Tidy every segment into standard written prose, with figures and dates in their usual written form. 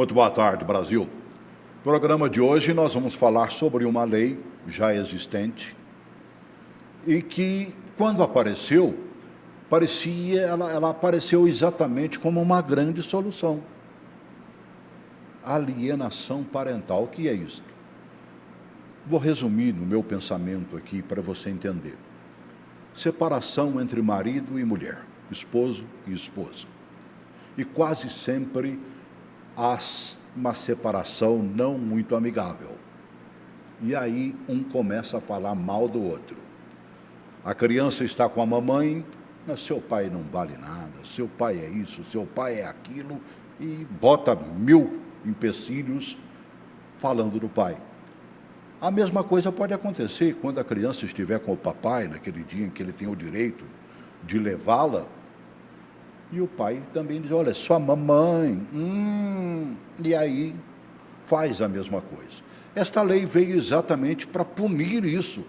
Muito boa tarde, Brasil. No programa de hoje nós vamos falar sobre uma lei já existente e que, quando apareceu, ela apareceu exatamente como uma grande solução. Alienação parental. O que é isso? Vou resumir no meu pensamento aqui para você entender. Separação entre marido e mulher, esposo e esposa. E quase sempre há uma separação não muito amigável. E aí um começa a falar mal do outro. A criança está com a mamãe, mas seu pai não vale nada, seu pai é isso, seu pai é aquilo, e bota 1000 empecilhos falando do pai. A mesma coisa pode acontecer quando a criança estiver com o papai, naquele dia em que ele tem o direito de levá-la, e o pai também diz, olha, sua mamãe, e aí faz a mesma coisa. Esta lei veio exatamente para punir isso.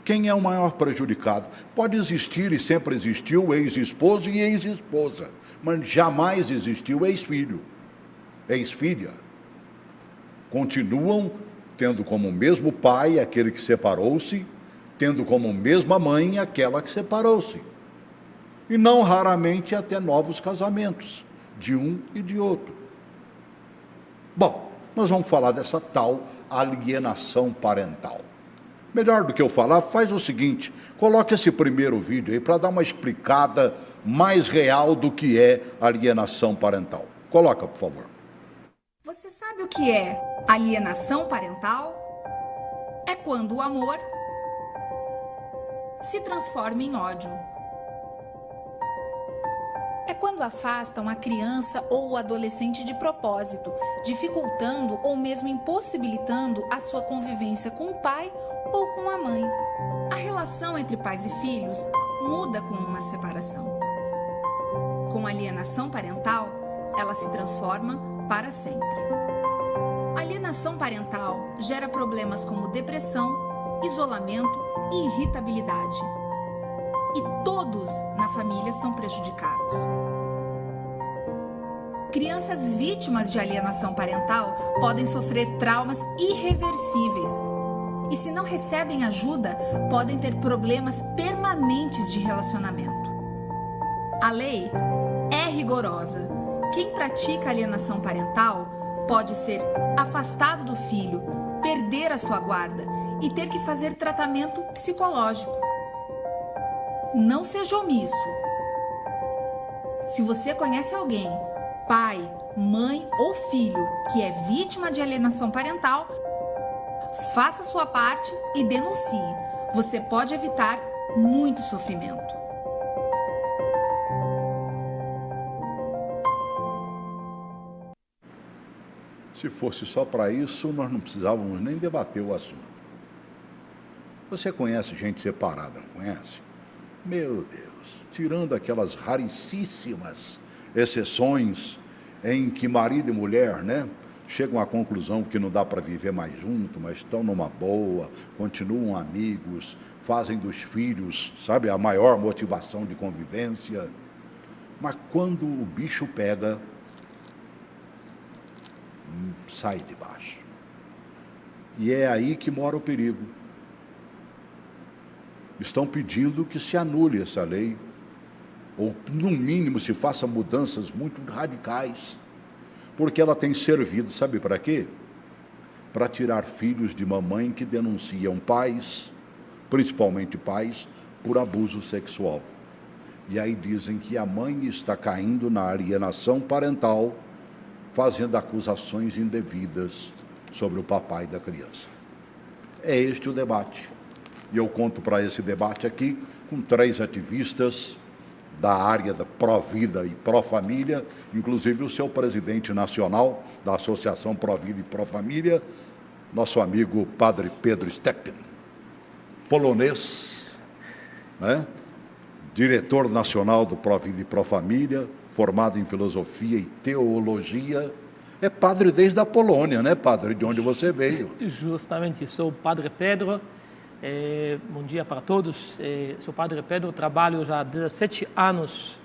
Quem é o maior prejudicado? Pode existir e sempre existiu ex-esposo e ex-esposa, mas jamais existiu ex-filho, ex-filha. Continuam tendo como mesmo pai aquele que separou-se, tendo como mesma mãe aquela que separou-se. E não raramente até novos casamentos, de um e de outro. Bom, nós vamos falar dessa tal alienação parental. Melhor do que eu falar, faz o seguinte, coloque esse primeiro vídeo aí para dar uma explicada mais real do que é alienação parental. Coloca, por favor. Você sabe o que é alienação parental? É quando o amor se transforma em ódio. É quando afastam a criança ou o adolescente de propósito, dificultando ou mesmo impossibilitando a sua convivência com o pai ou com a mãe. A relação entre pais e filhos muda com uma separação. Com alienação parental, ela se transforma para sempre. A alienação parental gera problemas como depressão, isolamento e irritabilidade. E todos na família são prejudicados. Crianças vítimas de alienação parental podem sofrer traumas irreversíveis e, se não recebem ajuda, podem ter problemas permanentes de relacionamento. A lei é rigorosa. Quem pratica alienação parental pode ser afastado do filho, perder a sua guarda e ter que fazer tratamento psicológico. Não seja omisso. Se você conhece alguém, pai, mãe ou filho, que é vítima de alienação parental, faça sua parte e denuncie. Você pode evitar muito sofrimento. Se fosse só para isso, nós não precisávamos nem debater o assunto. Você conhece gente separada, não conhece? Meu Deus, tirando aquelas raríssimas exceções em que marido e mulher, chegam à conclusão que não dá para viver mais junto, mas estão numa boa, continuam amigos, fazem dos filhos, sabe, a maior motivação de convivência. Mas quando o bicho pega, sai de baixo. E é aí que mora o perigo. Estão pedindo que se anule essa lei, ou no mínimo se faça mudanças muito radicais, porque ela tem servido, sabe para quê? Para tirar filhos de mamãe que denunciam pais, principalmente pais, por abuso sexual. E aí dizem que a mãe está caindo na alienação parental, fazendo acusações indevidas sobre o papai da criança. É este o debate. E eu conto para esse debate aqui com 3 ativistas da área da Pró-Vida e Pró-Família, inclusive o seu presidente nacional da Associação Pró-Vida e Pró-Família, nosso amigo Padre Pedro Stepin, polonês, diretor nacional do Pró-Vida e Pró-Família, formado em filosofia e teologia, é padre desde a Polônia, padre, de onde você veio. Justamente, sou Padre Pedro. Bom dia para todos. Sou Padre Pedro, trabalho já há 17 anos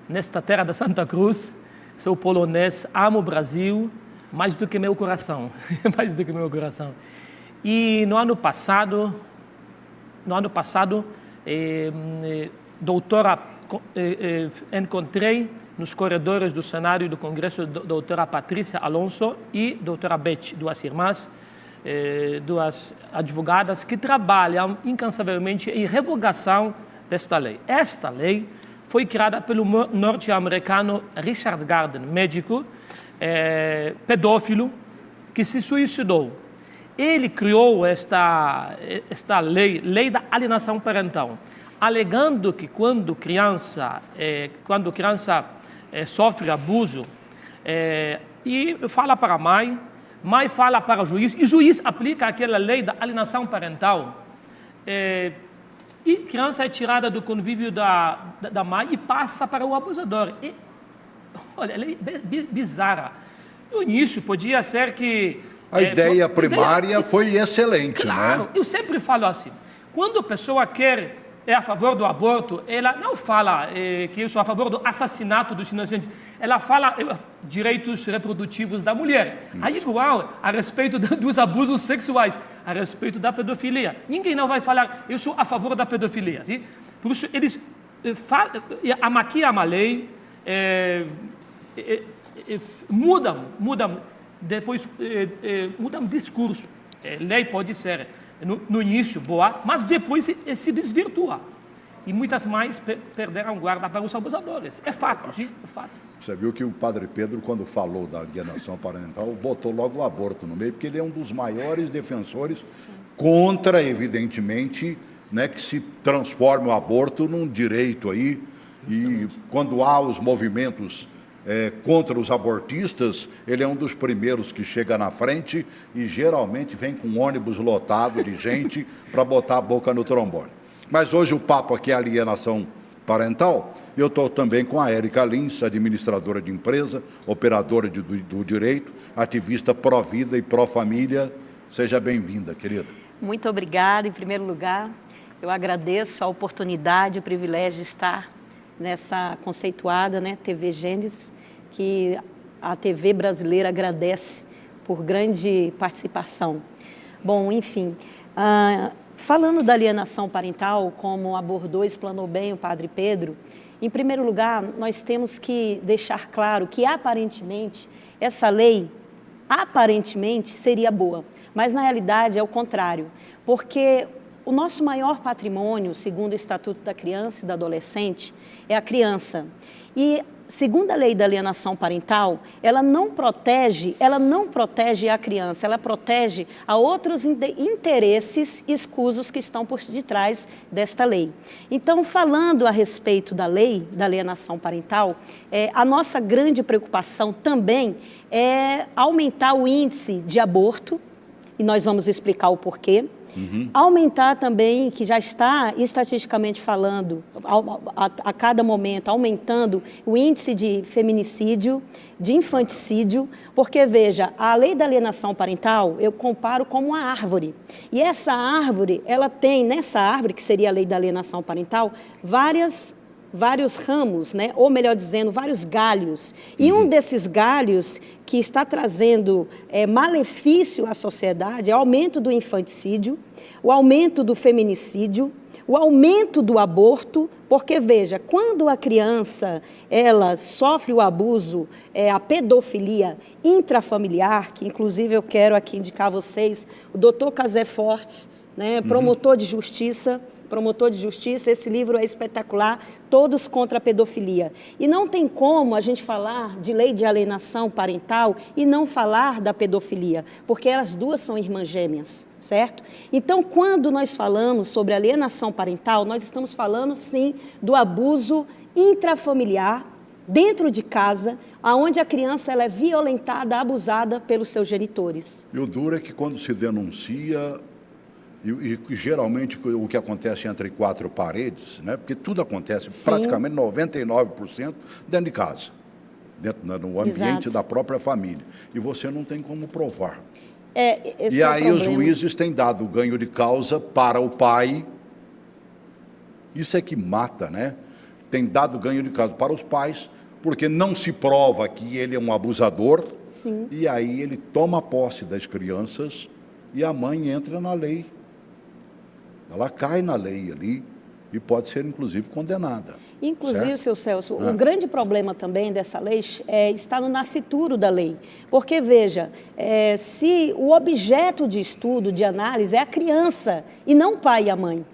nesta terra da Santa Cruz. sou polonês, amo o Brasil mais do que meu coração, mais do que meu coração. E no ano passado, encontrei nos corredores do Senado e do Congresso doutora Patrícia Alonso e doutora Beth, duas irmãs, duas advogadas que trabalham incansavelmente em revogação desta lei. Esta lei foi criada pelo norte-americano Richard Garden, médico, pedófilo, que se suicidou. Ele criou esta lei da alienação parental, alegando que quando criança sofre abuso e fala para a mãe fala para o juiz, e o juiz aplica aquela lei da alienação parental, e criança é tirada do convívio da mãe e passa para o abusador. Olha, lei bizarra. No início, podia ser que... A ideia primária foi excelente, claro, né? Eu sempre falo assim, quando a pessoa é a favor do aborto, ela não fala que eu sou a favor do assassinato dos inocentes, ela fala direitos reprodutivos da mulher. Isso. Aí igual a respeito dos abusos sexuais, a respeito da pedofilia. Ninguém não vai falar, eu sou a favor da pedofilia. Sim? Por isso, eles maquiam a lei, mudam, depois mudam discurso. Lei pode ser, no início, boa, mas depois se desvirtua. E muitas mães perderam guarda para os abusadores. É fato, sim, é fato. Você viu que o Padre Pedro, quando falou da alienação parental, botou logo o aborto no meio, porque ele é um dos maiores defensores contra, evidentemente, né, que se transforme o aborto num direito aí. E quando há os movimentos contra os abortistas, ele é um dos primeiros que chega na frente e geralmente vem com um ônibus lotado de gente para botar a boca no trombone. Mas hoje o papo aqui é alienação parental. Eu estou também com a Érica Lins, administradora de empresa, operadora do direito, ativista pró-vida e pró-família. Seja bem-vinda, querida. Muito obrigada. Em primeiro lugar, eu agradeço a oportunidade, o privilégio de estar nessa conceituada, né, TV Gênesis, que a TV brasileira agradece por grande participação. Bom, enfim, falando da alienação parental, como abordou e explanou bem o Padre Pedro, em primeiro lugar, nós temos que deixar claro que, aparentemente, essa lei, aparentemente, seria boa, mas, na realidade, é o contrário, porque o nosso maior patrimônio, segundo o Estatuto da Criança e do Adolescente, é a criança. E, segundo a lei da alienação parental, ela não protege a criança, ela protege a outros interesses escusos que estão por detrás desta lei. Então, falando a respeito da lei da alienação parental, a nossa grande preocupação também é aumentar o índice de aborto, e nós vamos explicar o porquê. Aumentar também, que já está estatisticamente falando, a cada momento, aumentando o índice de feminicídio, de infanticídio, porque, veja, a lei da alienação parental, eu comparo como uma árvore. E essa árvore, ela tem, nessa árvore, que seria a lei da alienação parental, vários ramos, né? Ou melhor dizendo, vários galhos. E um desses galhos que está trazendo malefício à sociedade é o aumento do infanticídio, o aumento do feminicídio, o aumento do aborto, porque, veja, quando a criança ela sofre o abuso, a pedofilia intrafamiliar, que inclusive eu quero aqui indicar a vocês, o Dr. Casé Fortes, né, promotor de justiça, esse livro é espetacular, Todos contra a Pedofilia. E não tem como a gente falar de lei de alienação parental e não falar da pedofilia, porque as duas são irmãs gêmeas, certo? Então, quando nós falamos sobre alienação parental, nós estamos falando, sim, do abuso intrafamiliar, dentro de casa, onde a criança ela é violentada, abusada pelos seus genitores. E o duro é que quando se denuncia... E geralmente o que acontece entre quatro paredes, né? Porque tudo acontece, sim, praticamente 99% dentro de casa, no ambiente, exato, da própria família. E você não tem como provar. E aí os juízes têm dado ganho de causa para o pai. Isso é que mata, né? Tem dado ganho de causa para os pais, porque não se prova que ele é um abusador. Sim. E aí ele toma posse das crianças e a mãe entra na lei. Ela cai na lei ali e pode ser, inclusive, condenada. Inclusive, certo? seu Celso, o grande problema também dessa lei está no nascituro da lei. Porque, veja, se o objeto de estudo, de análise, é a criança e não o pai e a mãe.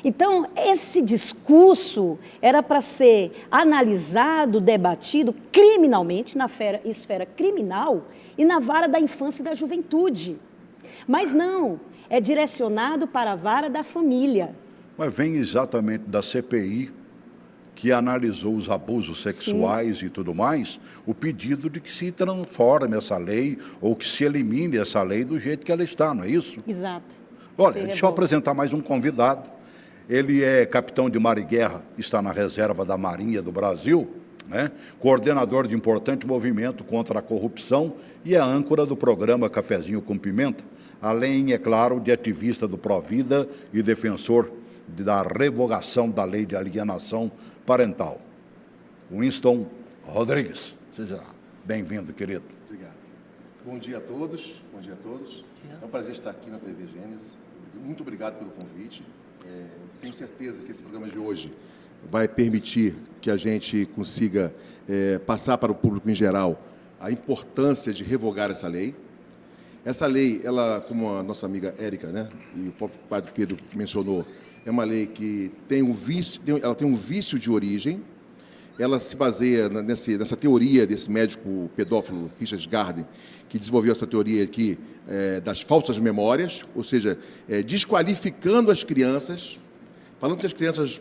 Então, esse discurso era para ser analisado, debatido criminalmente, na esfera criminal e na vara da infância e da juventude. Mas não, é direcionado para a vara da família. Mas vem exatamente da CPI, que analisou os abusos sexuais e tudo mais, o pedido de que se transforme essa lei ou que se elimine essa lei do jeito que ela está, não é isso? Exato. Olha, deixa eu apresentar mais um convidado. Ele é capitão de mar e guerra, está na reserva da Marinha do Brasil, né? Coordenador de importante movimento contra a corrupção e é âncora do programa Cafezinho com Pimenta, além, é claro, de ativista do Provida e defensor da revogação da lei de alienação parental. Winston Rodrigues. Seja bem-vindo, querido. Obrigado. Bom dia a todos. Bom dia a todos. É um prazer estar aqui na TV Gênesis. Muito obrigado pelo convite. Tenho certeza que esse programa de hoje vai permitir que a gente consiga passar para o público em geral a importância de revogar essa lei. Essa lei, ela, como a nossa amiga Érica, né, e o padre Pedro mencionou, é uma lei que tem um vício de origem. Ela se baseia nessa teoria desse médico pedófilo Richard Gardner, que desenvolveu essa teoria aqui das falsas memórias, ou seja, desqualificando as crianças, falando que as crianças,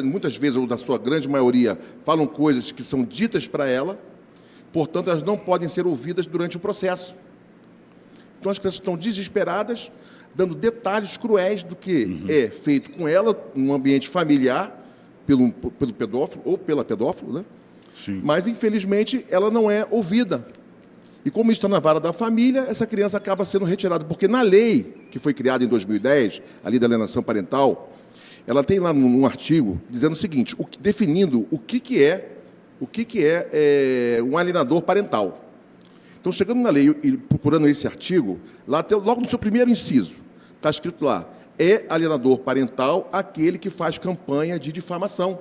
muitas vezes, ou da sua grande maioria, falam coisas que são ditas para ela, portanto, elas não podem ser ouvidas durante o processo. Então, as crianças estão desesperadas, dando detalhes cruéis do que é feito com ela num ambiente familiar, pelo pedófilo ou pela pedófilo, né? Sim. Mas, infelizmente, ela não é ouvida. E como isso está na vara da família, essa criança acaba sendo retirada. Porque na lei que foi criada em 2010, a lei da alienação parental, ela tem lá num artigo dizendo o seguinte, definindo o que é um alienador parental. Então, chegando na lei e procurando esse artigo, lá até, logo no seu primeiro inciso, está escrito lá, é alienador parental aquele que faz campanha de difamação.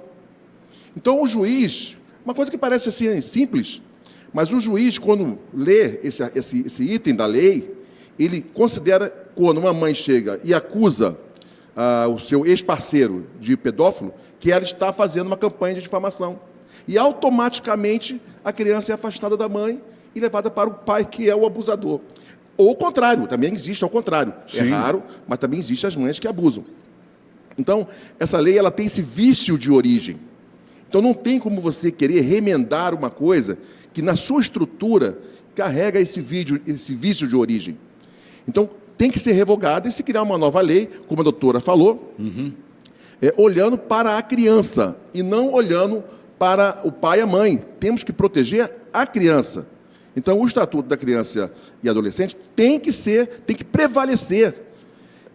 Então, o juiz, uma coisa que parece assim simples, mas o juiz, quando lê esse item da lei, ele considera, quando uma mãe chega e acusa o seu ex-parceiro de pedófilo, que ela está fazendo uma campanha de difamação. E, automaticamente, a criança é afastada da mãe e levada para o pai, que é o abusador. Ou o contrário, também existe ao contrário. Sim. É raro, mas também existem as mães que abusam. Então, essa lei ela tem esse vício de origem. Então, não tem como você querer remendar uma coisa que, na sua estrutura, carrega esse vício de origem. Então, tem que ser revogada e se criar uma nova lei, como a doutora falou, olhando para a criança e não olhando para o pai e a mãe. Temos que proteger a criança. Então, o Estatuto da Criança e Adolescente tem que prevalecer.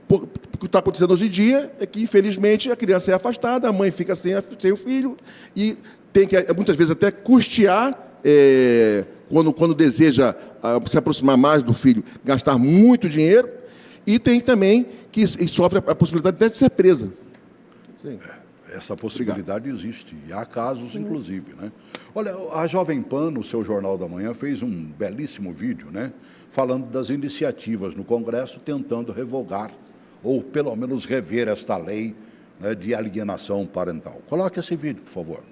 O que está acontecendo hoje em dia é que, infelizmente, a criança é afastada, a mãe fica sem o filho e tem que, muitas vezes, até custear, quando deseja se aproximar mais do filho, gastar muito dinheiro, e tem também que sofre a possibilidade de ser presa. Sim. Essa possibilidade existe, e há casos, Sim. inclusive, né? Olha, a Jovem Pan, no seu Jornal da Manhã, fez um belíssimo vídeo, né? Falando das iniciativas no Congresso, tentando revogar, ou pelo menos rever esta lei, né, de alienação parental. Coloque esse vídeo, por favor.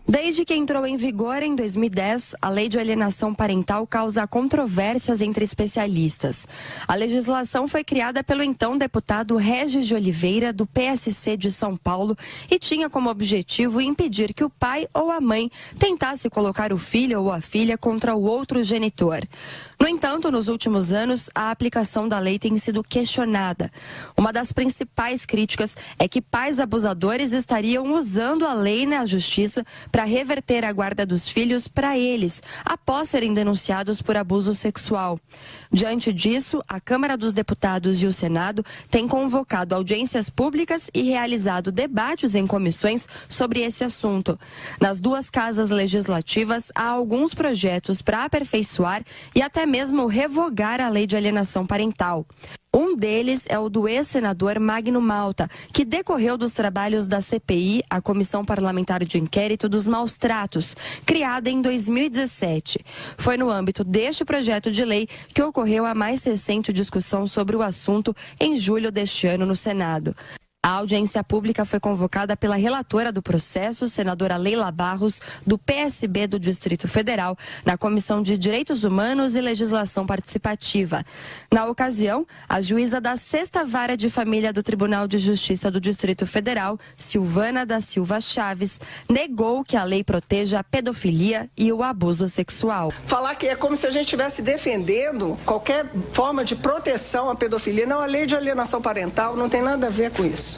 Desde que entrou em vigor em 2010, a lei de alienação parental causa controvérsias entre especialistas. A legislação foi criada pelo então deputado Régis de Oliveira, do PSC de São Paulo, e tinha como objetivo impedir que o pai ou a mãe tentasse colocar o filho ou a filha contra o outro genitor. No entanto, nos últimos anos, a aplicação da lei tem sido questionada. Uma das principais críticas é que pais abusadores estariam usando a lei na justiça para reverter a guarda dos filhos para eles, após serem denunciados por abuso sexual. Diante disso, a Câmara dos Deputados e o Senado têm convocado audiências públicas e realizado debates em comissões sobre esse assunto. Nas duas casas legislativas, há alguns projetos para aperfeiçoar e até mesmo revogar a lei de alienação parental. Um deles é o do ex-senador Magno Malta, que decorreu dos trabalhos da CPI, a Comissão Parlamentar de Inquérito dos Maus Tratos, criada em 2017. Foi no âmbito deste projeto de lei que ocorreu a mais recente discussão sobre o assunto em julho deste ano no Senado. A audiência pública foi convocada pela relatora do processo, senadora Leila Barros, do PSB do Distrito Federal, na Comissão de Direitos Humanos e Legislação Participativa. Na ocasião, a juíza da 6ª Vara de Família do Tribunal de Justiça do Distrito Federal, Silvana da Silva Chaves, negou que a lei proteja a pedofilia e o abuso sexual. Falar que é como se a gente estivesse defendendo qualquer forma de proteção à pedofilia. Não, a lei de alienação parental não tem nada a ver com isso.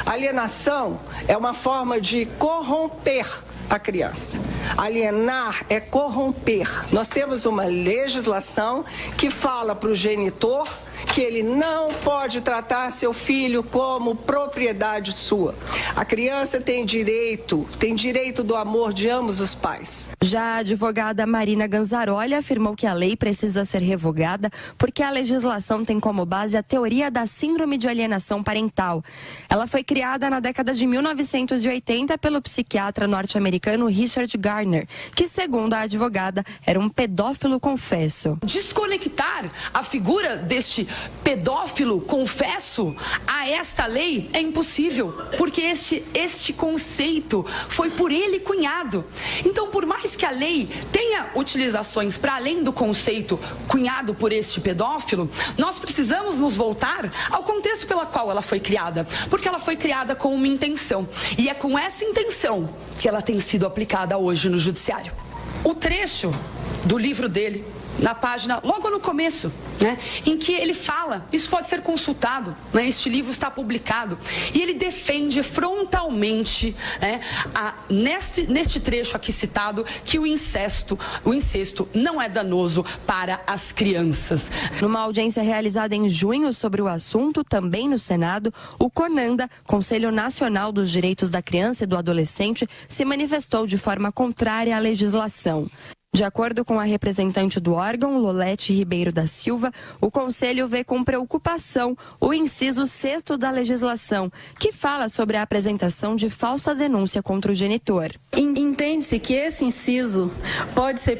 Alienação é uma forma de corromper a criança. Alienar é corromper. Nós temos uma legislação que fala para o genitor que ele não pode tratar seu filho como propriedade sua. A criança tem direito do amor de ambos os pais. Já a advogada Marina Ganzaroli afirmou que a lei precisa ser revogada porque a legislação tem como base a teoria da síndrome de alienação parental. Ela foi criada na década de 1980 pelo psiquiatra norte-americano Richard Garner, que, segundo a advogada, era um pedófilo confesso. Desconectar a figura deste pedófilo confesso a esta lei é impossível, porque este conceito foi por ele cunhado. Então, por mais que a lei tenha utilizações para além do conceito cunhado por este pedófilo, nós precisamos nos voltar ao contexto pela qual ela foi criada, porque ela foi criada com uma intenção, e é com essa intenção que ela tem sido aplicada hoje no judiciário. O trecho do livro dele, na página, logo no começo, em que ele fala, isso pode ser consultado, este livro está publicado, e ele defende frontalmente, neste trecho aqui citado, que o incesto não é danoso para as crianças. Numa audiência realizada em junho sobre o assunto, também no Senado, o CONANDA, Conselho Nacional dos Direitos da Criança e do Adolescente, se manifestou de forma contrária à legislação. De acordo com a representante do órgão, Lolete Ribeiro da Silva, o Conselho vê com preocupação o inciso 6º da legislação, que fala sobre a apresentação de falsa denúncia contra o genitor. Entende-se que esse inciso pode ser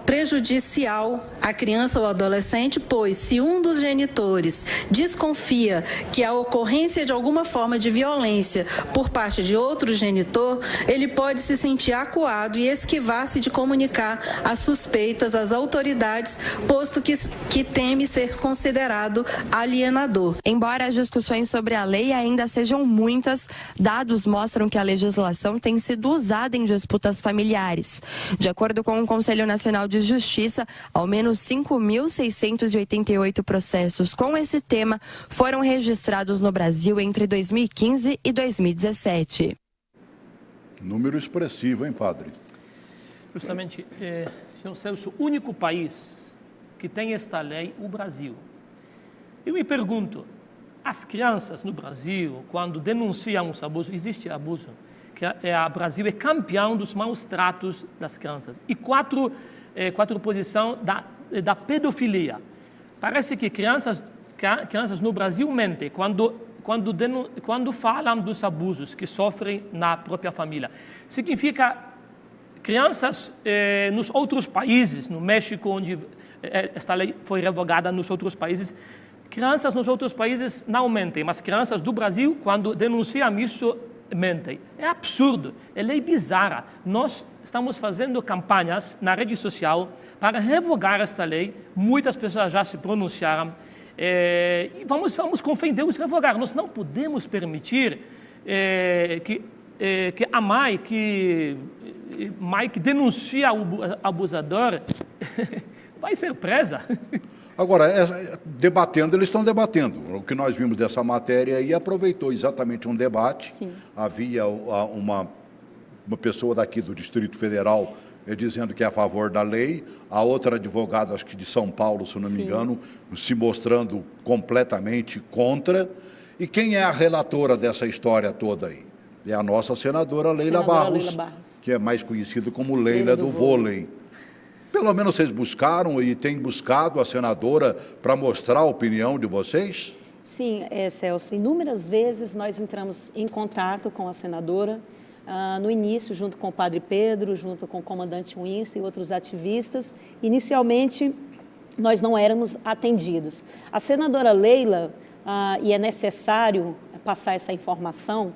prejudicial à criança ou adolescente, pois se um dos genitores desconfia que a ocorrência de alguma forma de violência por parte de outro genitor, ele pode se sentir acuado e esquivar-se de comunicar as suspeitas às autoridades, posto que teme ser considerado alienador. Embora as discussões sobre a lei ainda sejam muitas, dados mostram que a legislação tem sido usada em disputas familiares. De acordo com o Conselho Nacional de Justiça, ao menos 5.688 processos com esse tema foram registrados no Brasil entre 2015 e 2017. Número expressivo, hein, padre? Justamente, senhor Celso, o único país que tem esta lei, o Brasil. Eu me pergunto, as crianças no Brasil, quando denunciam os abusos, existe abuso, que o Brasil é campeão dos maus tratos das crianças. E quatro posição da pedofilia. Parece que crianças no Brasil mentem quando falam dos abusos que sofrem na própria família. Significa crianças nos outros países, no México, onde esta lei foi revogada, nos outros países, crianças nos outros países não mentem, mas crianças do Brasil, quando denunciam isso, mentem. É absurdo, é lei bizarra. Nós estamos fazendo campanhas na rede social para revogar esta lei, muitas pessoas já se pronunciaram, e vamos com fé em Deus revogar. Nós não podemos permitir que a mãe que denuncia o abusador vai ser presa. Agora, debatendo, eles estão debatendo. O que nós vimos dessa matéria aí aproveitou exatamente um debate. Sim. Havia uma uma pessoa daqui do Distrito Federal dizendo que é a favor da lei, a outra advogada, acho que de São Paulo, se não me engano, se mostrando completamente contra. E quem é a relatora dessa história toda aí? É a nossa senadora Leila Barros, que é mais conhecida como Leila do vôlei. Pelo menos vocês buscaram e têm buscado a senadora para mostrar a opinião de vocês? Sim, Celso, inúmeras vezes nós entramos em contato com a senadora, no início, junto com o padre Pedro, junto com o comandante Winston e outros ativistas. Inicialmente, nós não éramos atendidos. A senadora Leila, e é necessário passar essa informação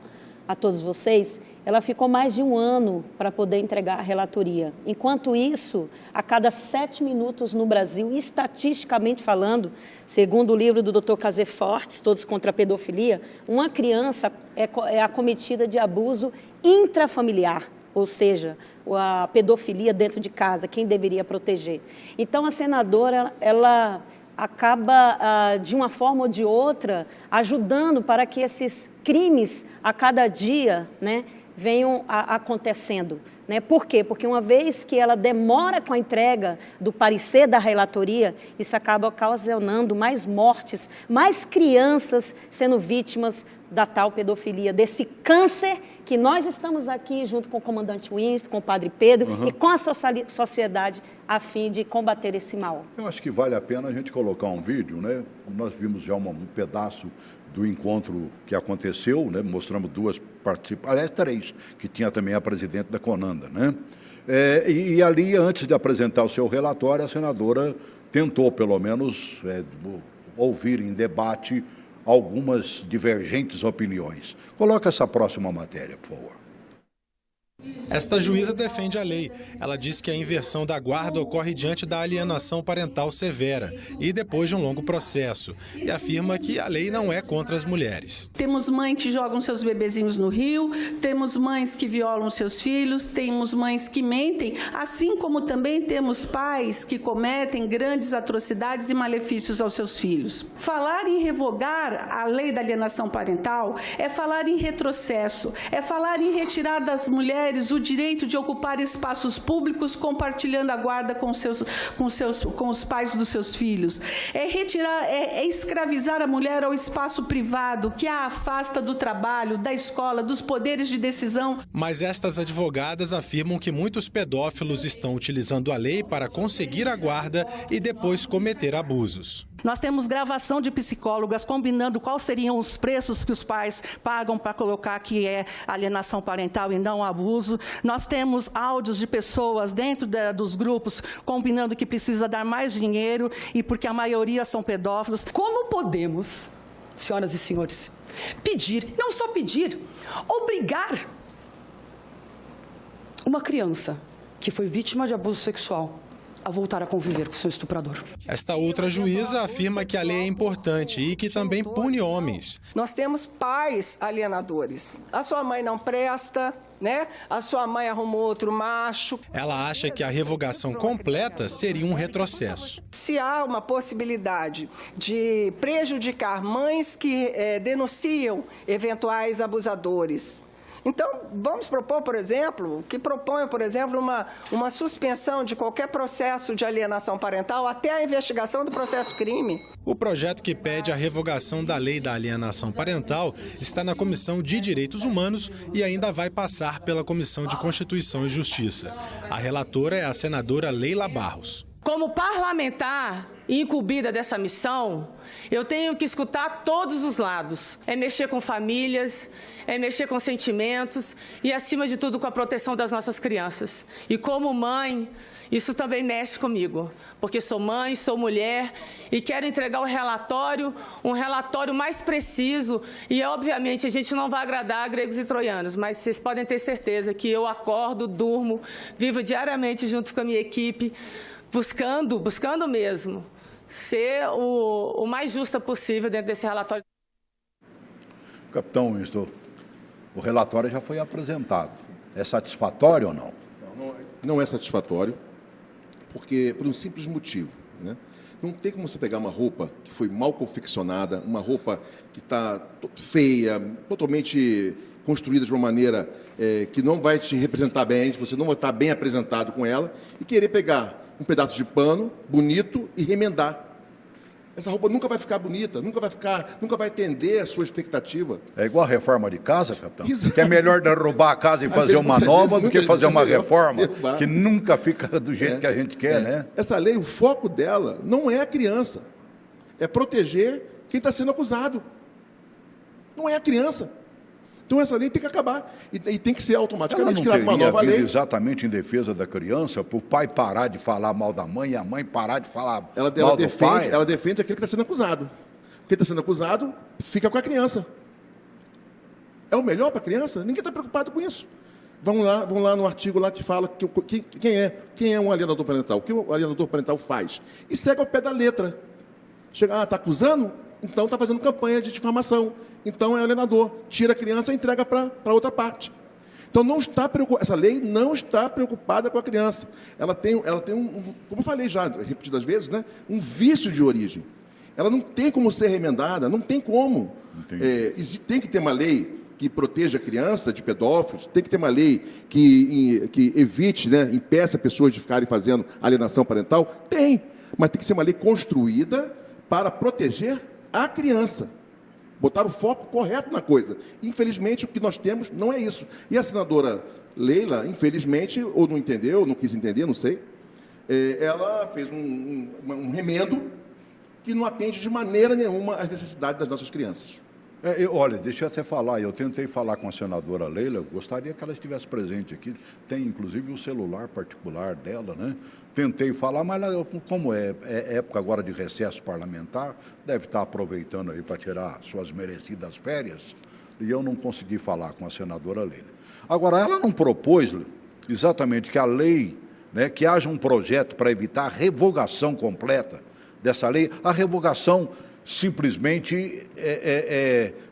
a todos vocês, ela ficou mais de 1 ano para poder entregar a relatoria. Enquanto isso, a cada 7 minutos no Brasil, estatisticamente falando, segundo o livro do Dr. Cazé Fortes, Todos contra a Pedofilia, uma criança é acometida de abuso intrafamiliar, ou seja, a pedofilia dentro de casa, quem deveria proteger. Então, a senadora, ela acaba, de uma forma ou de outra, ajudando para que esses crimes, a cada dia, né, venham acontecendo. Né? Por quê? Porque uma vez que ela demora com a entrega do parecer da relatoria, isso acaba ocasionando mais mortes, mais crianças sendo vítimas da tal pedofilia, desse câncer que nós estamos aqui junto com o comandante Winston, com o padre Pedro e com a sociedade a fim de combater esse mal. Eu acho que vale a pena a gente colocar um vídeo, né? Nós vimos já um pedaço do encontro que aconteceu, né? Mostramos 2 participantes, aliás 3, que tinha também a presidente da Conanda, né? E ali, antes de apresentar o seu relatório, a senadora tentou, pelo menos, ouvir em debate algumas divergentes opiniões. Coloca essa próxima matéria, por favor. Esta juíza defende a lei. Ela diz que a inversão da guarda ocorre diante da alienação parental severa e depois de um longo processo. E afirma que a lei não é contra as mulheres. Temos mães que jogam seus bebezinhos no rio, temos mães que violam seus filhos, temos mães que mentem, assim como também temos pais que cometem grandes atrocidades e malefícios aos seus filhos. Falar em revogar a lei da alienação parental é falar em retrocesso, é falar em retirar das mulheres o direito de ocupar espaços públicos compartilhando a guarda com os pais dos seus filhos. É escravizar a mulher ao espaço privado, que a afasta do trabalho, da escola, dos poderes de decisão. Mas estas advogadas afirmam que muitos pedófilos estão utilizando a lei para conseguir a guarda e depois cometer abusos. Nós temos gravação de psicólogas combinando quais seriam os preços que os pais pagam para colocar que é alienação parental e não abuso. Nós temos áudios de pessoas dentro dos grupos combinando que precisa dar mais dinheiro e porque a maioria são pedófilos. Como podemos, senhoras e senhores, pedir, não só pedir, obrigar uma criança que foi vítima de abuso sexual a voltar a conviver com seu estuprador? Esta outra juíza afirma que a lei é importante e que também pune homens. Nós temos pais alienadores. A sua mãe não presta, né? A sua mãe arrumou outro macho. Ela acha que a revogação completa seria um retrocesso. Se há uma possibilidade de prejudicar mães que denunciam eventuais abusadores, então, vamos propor, por exemplo, uma suspensão de qualquer processo de alienação parental até a investigação do processo crime. O projeto que pede a revogação da lei da alienação parental está na Comissão de Direitos Humanos e ainda vai passar pela Comissão de Constituição e Justiça. A relatora é a senadora Leila Barros. Como parlamentar incumbida dessa missão, eu tenho que escutar todos os lados. É mexer com famílias, é mexer com sentimentos e, acima de tudo, com a proteção das nossas crianças. E como mãe, isso também mexe comigo, porque sou mãe, sou mulher e quero entregar um relatório mais preciso. E, obviamente, a gente não vai agradar gregos e troianos, mas vocês podem ter certeza que eu acordo, durmo, vivo diariamente junto com a minha equipe, buscando mesmo ser o mais justa possível dentro desse relatório. Capitão Winston, o relatório já foi apresentado. É satisfatório ou não? Não é satisfatório, porque por um simples motivo, né? Não tem como você pegar uma roupa que foi mal confeccionada, uma roupa que está feia, totalmente construída de uma maneira que não vai te representar bem, você não vai estar bem apresentado com ela, e querer pegar um pedaço de pano bonito e remendar. Essa roupa nunca vai ficar bonita, nunca vai atender a sua expectativa. É igual a reforma de casa, capitão. Isso. Que é melhor derrubar a casa e fazer uma nova do que fazer uma reforma, que nunca fica do jeito que a gente quer, né? Essa lei, o foco dela não é a criança, é proteger quem está sendo acusado. Não é a criança. Então essa lei tem que acabar e tem que ser automaticamente criada uma nova lei. Exatamente em defesa da criança, para o pai parar de falar mal da mãe e a mãe parar de falar mal do pai. Ela defende aquele que está sendo acusado. Quem está sendo acusado fica com a criança. É o melhor para a criança? Ninguém está preocupado com isso. Vão lá no artigo lá que fala quem é um alienador parental, o que o alienador parental faz. E segue ao pé da letra. Chega, está acusando? Então está fazendo campanha de difamação. Então é alienador. Tira a criança e entrega para outra parte. Então essa lei não está preocupada com a criança. Ela tem como eu falei já, repetidas vezes, né, um vício de origem. Ela não tem como ser remendada, não tem como. Tem que ter uma lei que proteja a criança de pedófilos, tem que ter uma lei que evite, né, impeça pessoas de ficarem fazendo alienação parental. Tem, mas tem que ser uma lei construída para proteger a criança. Botar o foco correto na coisa. Infelizmente, o que nós temos não é isso. E a senadora Leila, infelizmente, ou não entendeu, ou não quis entender, não sei, ela fez um remendo que não atende de maneira nenhuma às necessidades das nossas crianças. Olha, deixa eu até falar, eu tentei falar com a senadora Leila, gostaria que ela estivesse presente aqui, tem inclusive o celular particular dela, né? Tentei falar, mas ela, como é época agora de recesso parlamentar, deve estar aproveitando aí para tirar suas merecidas férias, e eu não consegui falar com a senadora Leila. Agora, ela não propôs exatamente que a lei, né, que haja um projeto para evitar a revogação completa dessa lei, a revogação simplesmente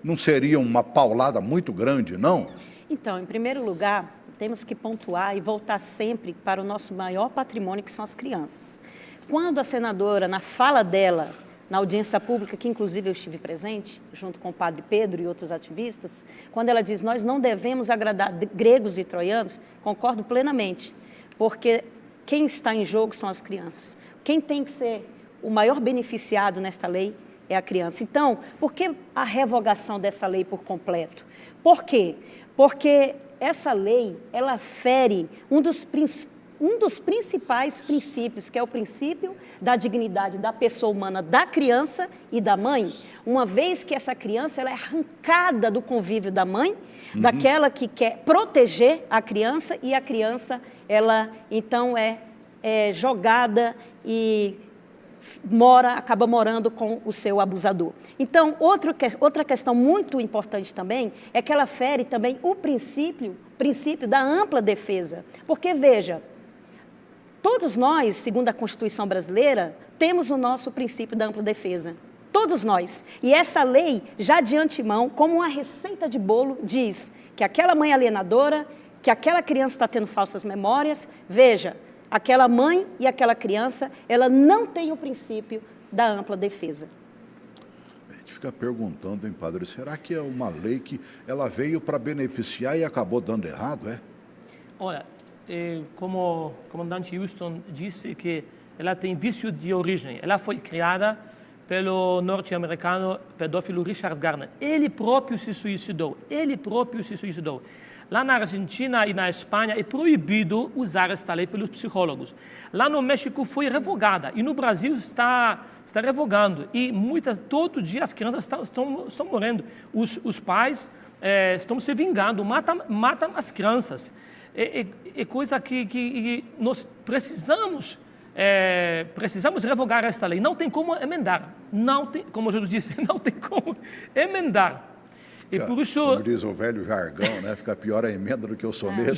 não seria uma paulada muito grande, não? Então, em primeiro lugar, temos que pontuar e voltar sempre para o nosso maior patrimônio, que são as crianças. Quando a senadora, na fala dela, na audiência pública, que inclusive eu estive presente, junto com o padre Pedro e outros ativistas, quando ela diz, nós não devemos agradar gregos e troianos, concordo plenamente, porque quem está em jogo são as crianças. Quem tem que ser o maior beneficiado nesta lei é a criança. Então, por que a revogação dessa lei por completo? Por quê? Porque essa lei, ela fere um dos principais princípios, que é o princípio da dignidade da pessoa humana, da criança e da mãe, uma vez que essa criança ela é arrancada do convívio da mãe, daquela que quer proteger a criança, e a criança, ela, então, é jogada e acaba morando com o seu abusador. Então, outra questão muito importante também é que ela fere também o princípio da ampla defesa. Porque, veja, todos nós, segundo a Constituição brasileira, temos o nosso princípio da ampla defesa. Todos nós. E essa lei, já de antemão, como uma receita de bolo, diz que aquela mãe alienadora, que aquela criança está tendo falsas memórias, veja, aquela mãe e aquela criança, ela não tem o princípio da ampla defesa. A gente fica perguntando, hein, padre, será que é uma lei que ela veio para beneficiar e acabou dando errado, é? Olha, como o comandante Houston disse, que ela tem vício de origem. Ela foi criada pelo norte-americano pedófilo Richard Garner. Ele próprio se suicidou. Lá na Argentina e na Espanha é proibido usar esta lei pelos psicólogos. Lá no México foi revogada e no Brasil está revogando. E todo dia as crianças estão morrendo. Os pais estão se vingando, matam as crianças. É coisa que nós precisamos revogar esta lei. Não tem como emendar. Como Jesus disse, não tem como emendar. E por isso, como diz o velho jargão, né? Fica pior a emenda do que o soneto.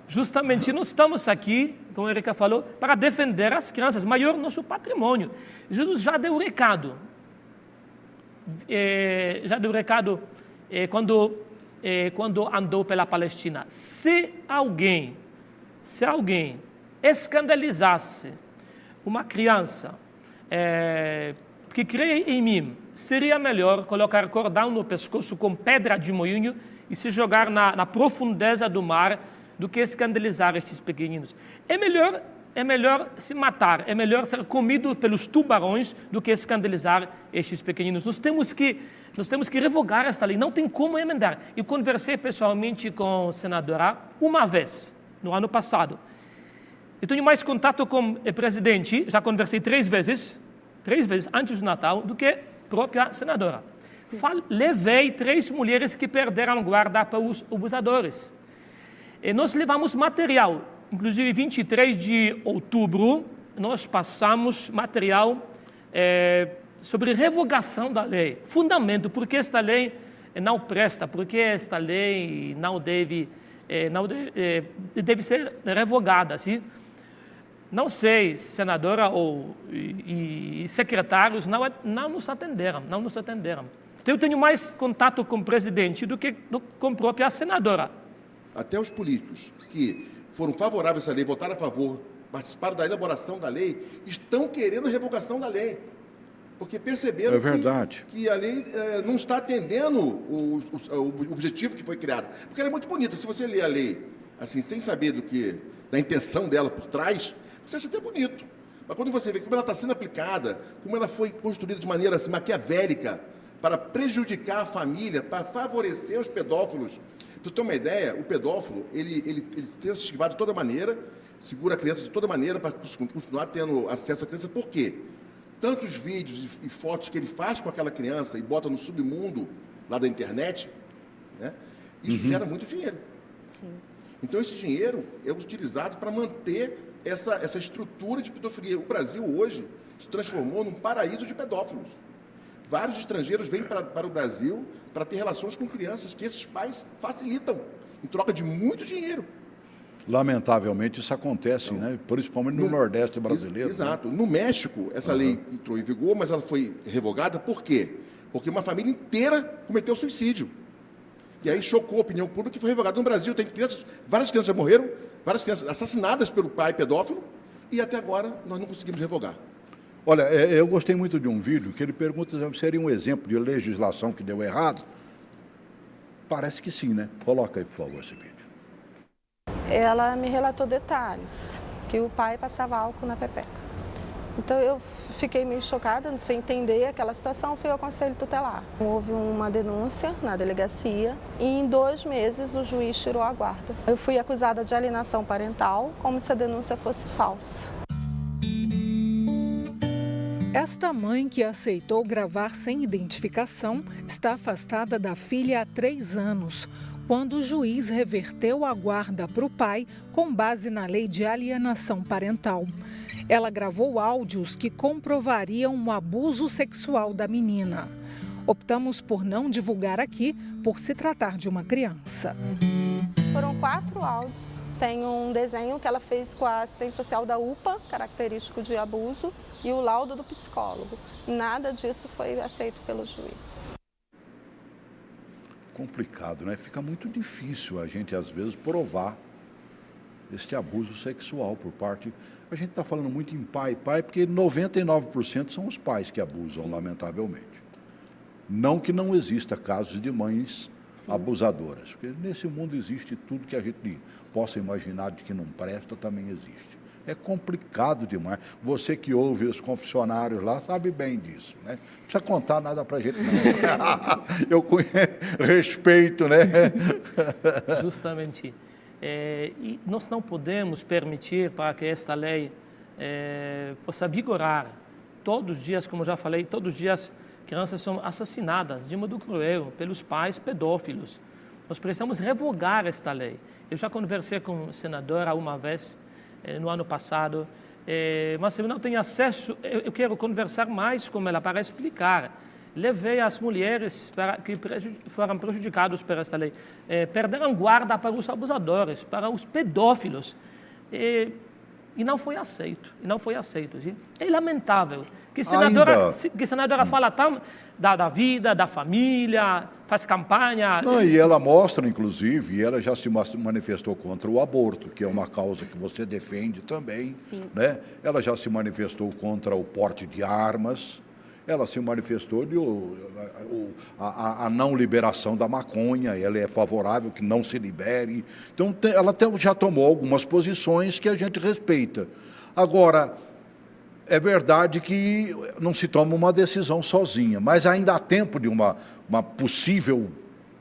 Justamente. Nós estamos aqui, como a Erika falou, para defender as crianças, maior nosso patrimônio. Jesus já deu o recado. Quando andou pela Palestina. Se alguém escandalizasse uma criança, Porque, creia em mim, seria melhor colocar cordão no pescoço com pedra de moinho e se jogar na profundeza do mar do que escandalizar estes pequeninos. É melhor se matar, é melhor ser comido pelos tubarões do que escandalizar estes pequeninos. Nós temos que revogar esta lei, não tem como emendar. Eu conversei pessoalmente com a senadora uma vez, no ano passado. Eu tenho mais contato com o presidente, já conversei 3 vezes antes do Natal, do que a própria senadora. Levei 3 mulheres que perderam guarda para os abusadores. E nós levamos material, inclusive 23 de outubro, nós passamos material sobre revogação da lei. Fundamento, porque esta lei não presta, porque esta lei não deve ser revogada. Assim. Não sei, senadora e secretários não nos atenderam. Então, eu tenho mais contato com o presidente do que com a própria senadora. Até os políticos que foram favoráveis a essa lei, votaram a favor, participaram da elaboração da lei, estão querendo a revogação da lei. Porque perceberam que a lei não está atendendo o objetivo que foi criado. Porque ela é muito bonita. Se você lê a lei assim, sem saber da intenção dela por trás, você acha até bonito. Mas quando você vê como ela está sendo aplicada, como ela foi construída de maneira assim, maquiavélica, para prejudicar a família, para favorecer os pedófilos. Para você ter uma ideia, o pedófilo, ele tenta se esquivar de toda maneira, segura a criança de toda maneira para continuar tendo acesso à criança. Por quê? Tantos vídeos e fotos que ele faz com aquela criança e bota no submundo lá da internet, né? Isso gera muito dinheiro. Sim. Então, esse dinheiro é utilizado para manter essa estrutura de pedofilia. O Brasil, hoje, se transformou num paraíso de pedófilos. Vários estrangeiros vêm para o Brasil para ter relações com crianças que esses pais facilitam, em troca de muito dinheiro. Lamentavelmente, isso acontece, né? Principalmente no Nordeste brasileiro. Exato. Né? No México, essa lei entrou em vigor, mas ela foi revogada. Por quê? Porque uma família inteira cometeu suicídio. E aí chocou a opinião pública e foi revogado. No Brasil, tem várias crianças já morreram, várias crianças assassinadas pelo pai pedófilo, e até agora nós não conseguimos revogar. Olha, eu gostei muito de um vídeo que ele pergunta se seria um exemplo de legislação que deu errado. Parece que sim, né? Coloca aí, por favor, esse vídeo. Ela me relatou detalhes, que o pai passava álcool na pepeca. Então eu fiquei meio chocada, não sei entender aquela situação, fui ao Conselho Tutelar. Houve uma denúncia na delegacia e em 2 meses o juiz tirou a guarda. Eu fui acusada de alienação parental, como se a denúncia fosse falsa. Esta mãe, que aceitou gravar sem identificação, está afastada da filha há 3 anos, quando o juiz reverteu a guarda para o pai com base na lei de alienação parental. Ela gravou áudios que comprovariam um abuso sexual da menina. Optamos por não divulgar aqui, por se tratar de uma criança. Foram 4 áudios. Tem um desenho que ela fez com a assistente social da UPA, característico de abuso, e o laudo do psicólogo. Nada disso foi aceito pelo juiz. Complicado, né? Fica muito difícil a gente, às vezes, provar este abuso sexual por parte... A gente está falando muito em pai, porque 99% são os pais que abusam, lamentavelmente. Não que não exista casos de mães abusadoras, porque nesse mundo existe tudo que a gente possa imaginar de que não presta, também existe. É complicado demais. Você que ouve os confessionários lá sabe bem disso, né? Não precisa contar nada para a gente, não. Eu respeito, né? Justamente. E nós não podemos permitir para que esta lei possa vigorar. Todos os dias, como já falei, todos os dias crianças são assassinadas de modo cruel pelos pais pedófilos. Nós precisamos revogar esta lei. Eu já conversei com a senadora uma vez, no ano passado, mas eu não tenho acesso, eu quero conversar mais com ela para explicar. Levei as mulheres que foram prejudicadas por esta lei, perderam guarda para os abusadores, para os pedófilos, e não foi aceito, Sim? É lamentável que a senadora fala tão da vida, da família, faz campanha. Não, e ela mostra, inclusive, ela já se manifestou contra o aborto, que é uma causa que você defende também. Sim. Né? Ela já se manifestou contra o porte de armas. ela se manifestou de a não liberação da maconha, ela é favorável que não se libere. Então, ela já tomou algumas posições que a gente respeita. Agora, é verdade que não se toma uma decisão sozinha, mas ainda há tempo de uma possível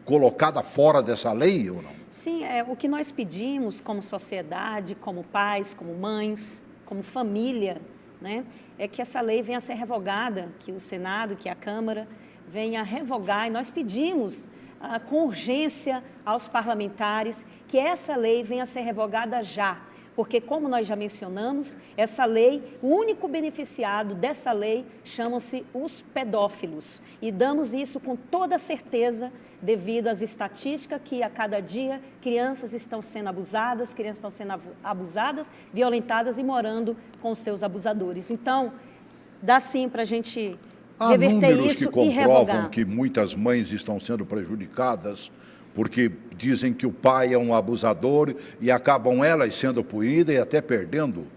colocada fora dessa lei ou não? Sim, o que nós pedimos como sociedade, como pais, como mães, como família, né, é que essa lei venha a ser revogada, que o Senado, que a Câmara venha a revogar, e nós pedimos com urgência aos parlamentares que essa lei venha a ser revogada já, porque, como nós já mencionamos, essa lei, o único beneficiado dessa lei chamam-se os pedófilos, e damos isso com toda certeza devido às estatísticas que a cada dia crianças estão sendo abusadas, violentadas e morando com seus abusadores. Então, dá sim para a gente reverter isso e revogar. Há números que comprovam que muitas mães estão sendo prejudicadas porque dizem que o pai é um abusador e acabam elas sendo punidas e até perdendo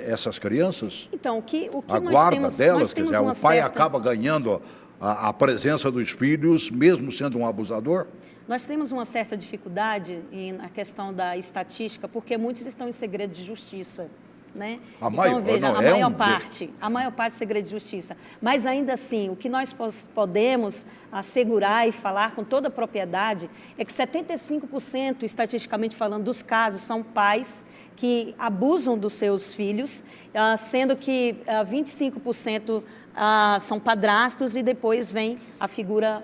essas crianças? Então, a guarda delas, quer dizer, o pai acaba ganhando a presença dos filhos, mesmo sendo um abusador? Nós temos uma certa dificuldade na questão da estatística, porque muitos estão em segredo de justiça, né? A maior parte é segredo de justiça. Mas, ainda assim, o que nós podemos assegurar e falar com toda a propriedade é que 75%, estatisticamente falando, dos casos são pais que abusam dos seus filhos, sendo que 25% são padrastos e depois vem a figura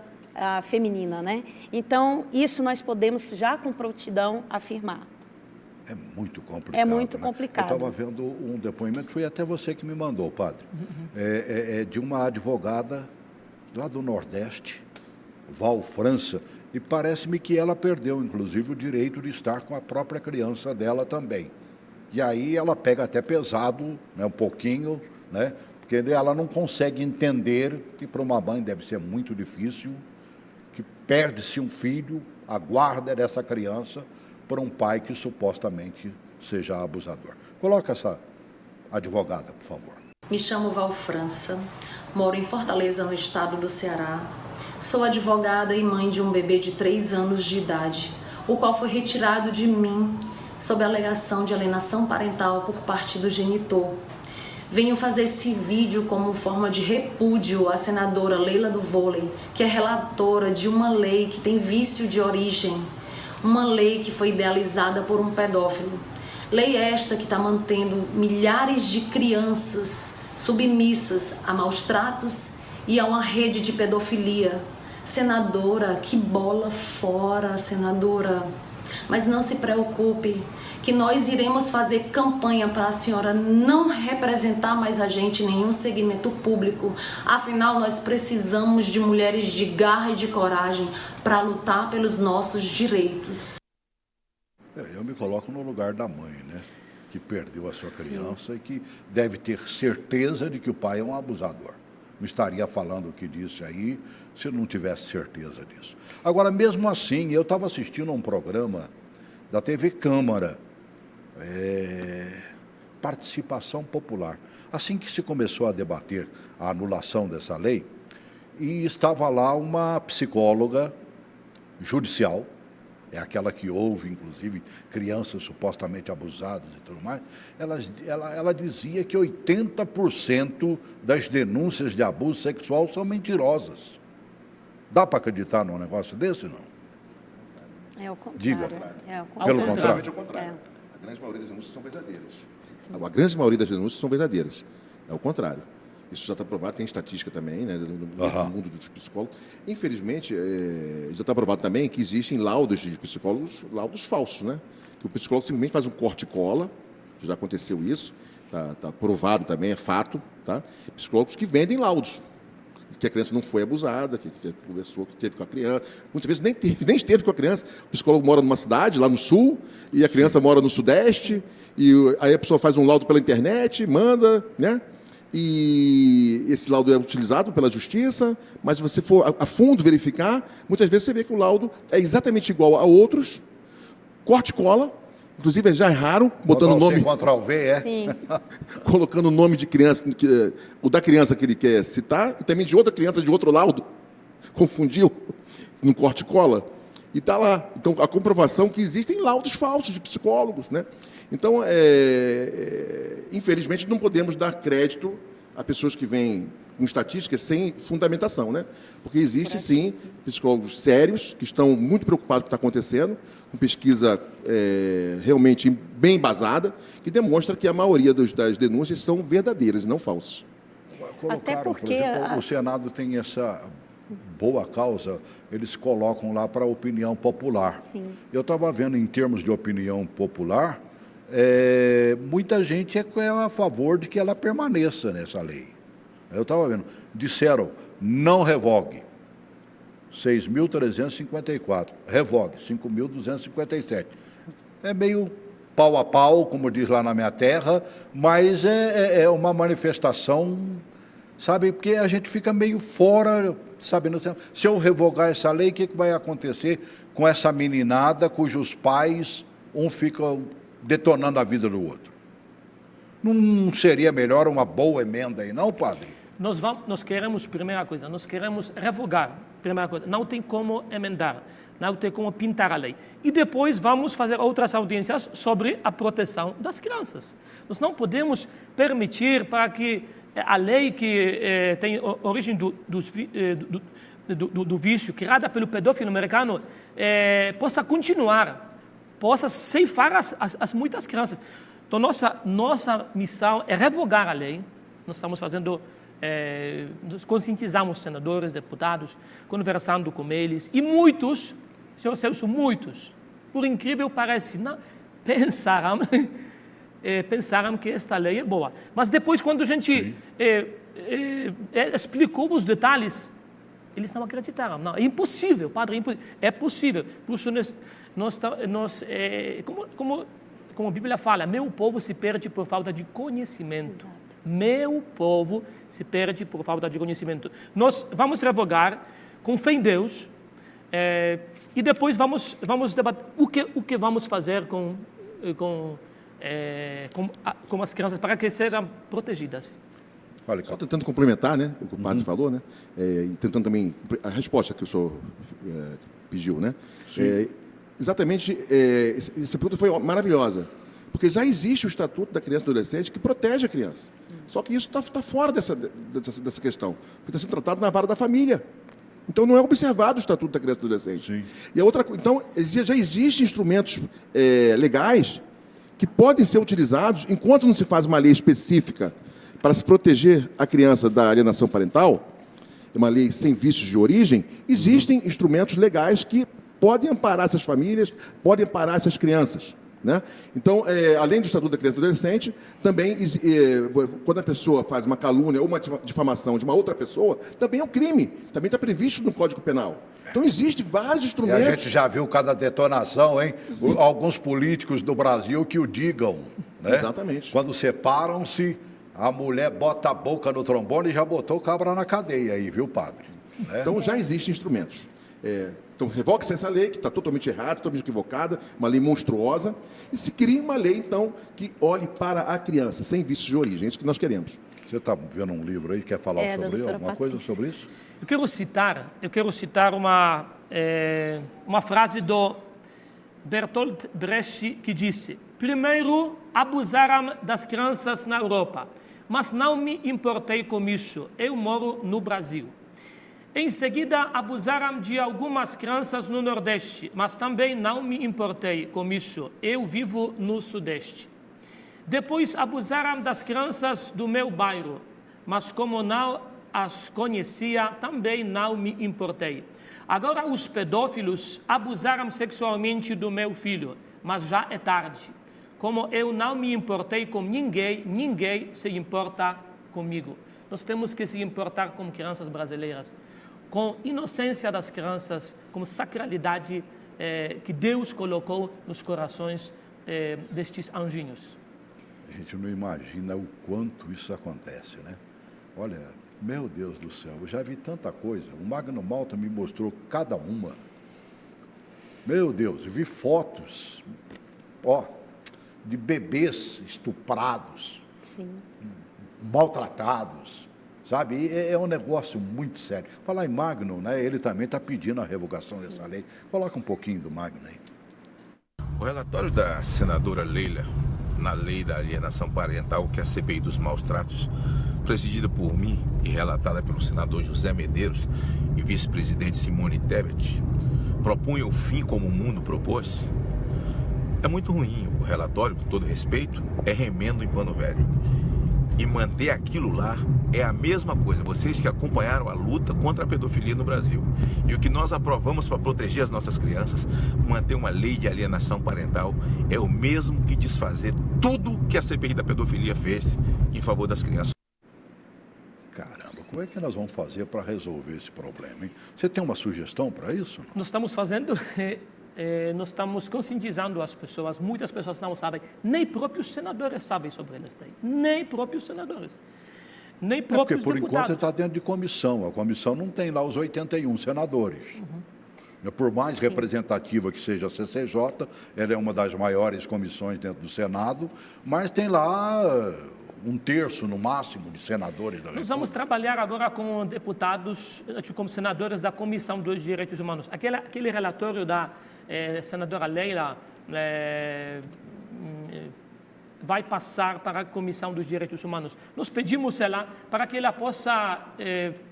feminina, né? Então, isso nós podemos já com prontidão afirmar. É muito complicado. É muito complicado. Eu estava vendo um depoimento, foi até você que me mandou, padre, de uma advogada lá do Nordeste, Val França, e parece-me que ela perdeu, inclusive, o direito de estar com a própria criança dela também. E aí ela pega até pesado, né, um pouquinho, né, porque ela não consegue entender, e para uma mãe deve ser muito difícil, que perde-se um filho, a guarda dessa criança, por um pai que supostamente seja abusador. Coloca essa advogada, por favor. Me chamo Val França, moro em Fortaleza, no estado do Ceará. Sou advogada e mãe de um bebê de 3 anos de idade, o qual foi retirado de mim sob a alegação de alienação parental por parte do genitor. Venho fazer esse vídeo como forma de repúdio à senadora Leila do Vôlei, que é relatora de uma lei que tem vício de origem, uma lei que foi idealizada por um pedófilo. Lei esta que está mantendo milhares de crianças submissas a maus tratos e a uma rede de pedofilia. Senadora, que bola fora, senadora. Mas não se preocupe, que nós iremos fazer campanha para a senhora não representar mais a gente em nenhum segmento público. Afinal, nós precisamos de mulheres de garra e de coragem para lutar pelos nossos direitos. Eu me coloco no lugar da mãe, né? Que perdeu a sua criança. Sim. E que deve ter certeza de que o pai é um abusador. Não estaria falando o que disse aí se não tivesse certeza disso. Agora, mesmo assim, eu estava assistindo a um programa da TV Câmara, Participação Popular. Assim que se começou a debater a anulação dessa lei, e estava lá uma psicóloga judicial, é aquela que ouve, inclusive, crianças supostamente abusadas e tudo mais, ela dizia que 80% das denúncias de abuso sexual são mentirosas. Dá para acreditar num negócio desse, não? É o contrário. Diga. Pelo contrário. A grande maioria das denúncias são verdadeiras. Sim. A grande maioria das denúncias são verdadeiras. É o contrário. Isso já está provado, tem estatística também, né, no mundo dos psicólogos. Infelizmente, já está provado também que existem laudos de psicólogos, laudos falsos, né? Que o psicólogo simplesmente faz um corte e cola, já aconteceu isso, está provado também, é fato, tá? Psicólogos que vendem laudos, que a criança não foi abusada, que conversou, que teve com a criança. Muitas vezes nem esteve com a criança. O psicólogo mora numa cidade, lá no sul, e a criança mora no sudeste, e aí a pessoa faz um laudo pela internet, manda, né? E esse laudo é utilizado pela justiça, mas se você for a fundo verificar, muitas vezes você vê que o laudo é exatamente igual a outros, corte e cola, Inclusive, eles já erraram, botando o nome... Ctrl-V, é? Sim. Colocando o nome de criança, o da criança que ele quer citar, e também de outra criança de outro laudo. Confundiu no corte e cola. E está lá. Então, a comprovação que existem laudos falsos de psicólogos, né? Então, infelizmente, não podemos dar crédito a pessoas que vêm com estatísticas sem fundamentação, né? Porque existe, sim, psicólogos sérios que estão muito preocupados com o que está acontecendo, com pesquisa realmente bem embasada, que demonstra que a maioria das denúncias são verdadeiras e não falsas. Até porque por exemplo, o Senado tem essa boa causa, eles colocam lá para a opinião popular. Sim. Eu estava vendo, em termos de opinião popular, muita gente é a favor de que ela permaneça nessa lei. Eu estava vendo, disseram, não revogue, 6.354, revogue, 5.257. É meio pau a pau, como diz lá na minha terra, mas é uma manifestação, sabe, porque a gente fica meio fora, sabendo, se eu revogar essa lei, o que vai acontecer com essa meninada cujos pais, um fica detonando a vida do outro? Não seria melhor uma boa emenda aí, não, padre? Nós queremos, primeira coisa, nós queremos revogar, primeira coisa, não tem como emendar, não tem como pintar a lei. E depois vamos fazer outras audiências sobre a proteção das crianças. Nós não podemos permitir para que a lei que tem origem do vício, criada pelo pedófilo americano, possa continuar, possa ceifar as muitas crianças. Então, nossa missão é revogar a lei. Nós estamos fazendo... nós conscientizamos senadores, deputados, conversando com eles, e muitos, senhor Celso, muitos, por incrível que pareça, pensaram que esta lei é boa. Mas depois, quando a gente explicou os detalhes, eles não acreditaram. Não, é impossível, padre, é impossível. É possível. Por isso, como a Bíblia fala, meu povo se perde por falta de conhecimento. Exato. Meu povo se perde por falta de conhecimento. Nós vamos revogar com fé em Deus e depois vamos debater o que vamos fazer com as crianças para que sejam protegidas. Olha, só tentando complementar, né, o que o padre falou, né, e tentando também a resposta que o senhor pediu, né? Exatamente, essa pergunta foi maravilhosa. Porque já existe o Estatuto da Criança e do Adolescente que protege a criança. Só que isso está fora dessa questão. Porque está sendo tratado na vara da família. Então, não é observado o Estatuto da Criança e do Adolescente. Sim. E a outra, então, já existem instrumentos legais que podem ser utilizados, enquanto não se faz uma lei específica para se proteger a criança da alienação parental, uma lei sem vícios de origem, existem instrumentos legais que podem amparar essas famílias, podem amparar essas crianças. Né? Então, além do Estatuto da Criança e do Adolescente, também, quando a pessoa faz uma calúnia ou uma difamação de uma outra pessoa, também é um crime, também está previsto no Código Penal. Então, existem vários instrumentos. E a gente já viu cada detonação, hein? Alguns políticos do Brasil que o digam. Né? Exatamente. Quando separam-se, a mulher bota a boca no trombone e já botou o cabra na cadeia aí, viu, padre? Né? Então, já existem instrumentos. Então, revogue-se essa lei, que está totalmente errada, totalmente equivocada, uma lei monstruosa, e se cria uma lei, então, que olhe para a criança, sem vícios de origem. É isso que nós queremos. Você está vendo um livro aí, quer falar sobre isso? Alguma coisa sobre isso? Eu quero citar uma frase do Bertolt Brecht, que disse: primeiro, abusaram das crianças na Europa, mas não me importei com isso. Eu moro no Brasil. Em seguida, abusaram de algumas crianças no Nordeste, mas também não me importei com isso. Eu vivo no Sudeste. Depois, abusaram das crianças do meu bairro, mas como não as conhecia, também não me importei. Agora, os pedófilos abusaram sexualmente do meu filho, mas já é tarde. Como eu não me importei com ninguém, ninguém se importa comigo. Nós temos que se importar com crianças brasileiras, com inocência das crianças, com sacralidade que Deus colocou nos corações destes anjinhos. A gente não imagina o quanto isso acontece, né? Olha, meu Deus do céu, eu já vi tanta coisa. O Magno Malta me mostrou cada uma. Meu Deus, eu vi fotos. de bebês estuprados, Sim. maltratados, sabe? É um negócio muito sério. Falar em Magno, né? Ele também está pedindo a revogação dessa lei. Coloca um pouquinho do Magno aí. O relatório da senadora Leila na lei da alienação parental, que é a CPI dos maus tratos, presidida por mim e relatada pelo senador José Medeiros e vice-presidente Simone Tebet, propunha o fim como o mundo propôs. É muito ruim. O relatório, com todo respeito, é remendo em pano velho. E manter aquilo lá é a mesma coisa. Vocês que acompanharam a luta contra a pedofilia no Brasil. E o que nós aprovamos para proteger as nossas crianças, manter uma lei de alienação parental, é o mesmo que desfazer tudo que a CPI da pedofilia fez em favor das crianças. Caramba, como é que nós vamos fazer para resolver esse problema, hein? Você tem uma sugestão para isso? Nós estamos fazendo... nós estamos conscientizando as pessoas, muitas pessoas não sabem, nem próprios senadores sabem sobre eles, nem próprios senadores, nem próprios porque por deputados. enquanto ele está dentro de comissão, a comissão não tem lá os 81 senadores. Por mais representativa que seja a CCJ, ela é uma das maiores comissões dentro do Senado, mas tem lá um terço, no máximo, de senadores da República. Nós vamos trabalhar agora com deputados, como senadores da Comissão dos Direitos Humanos. Aquele relatório da senadora Leila vai passar para a Comissão dos Direitos Humanos. Nós pedimos ela para que ela possa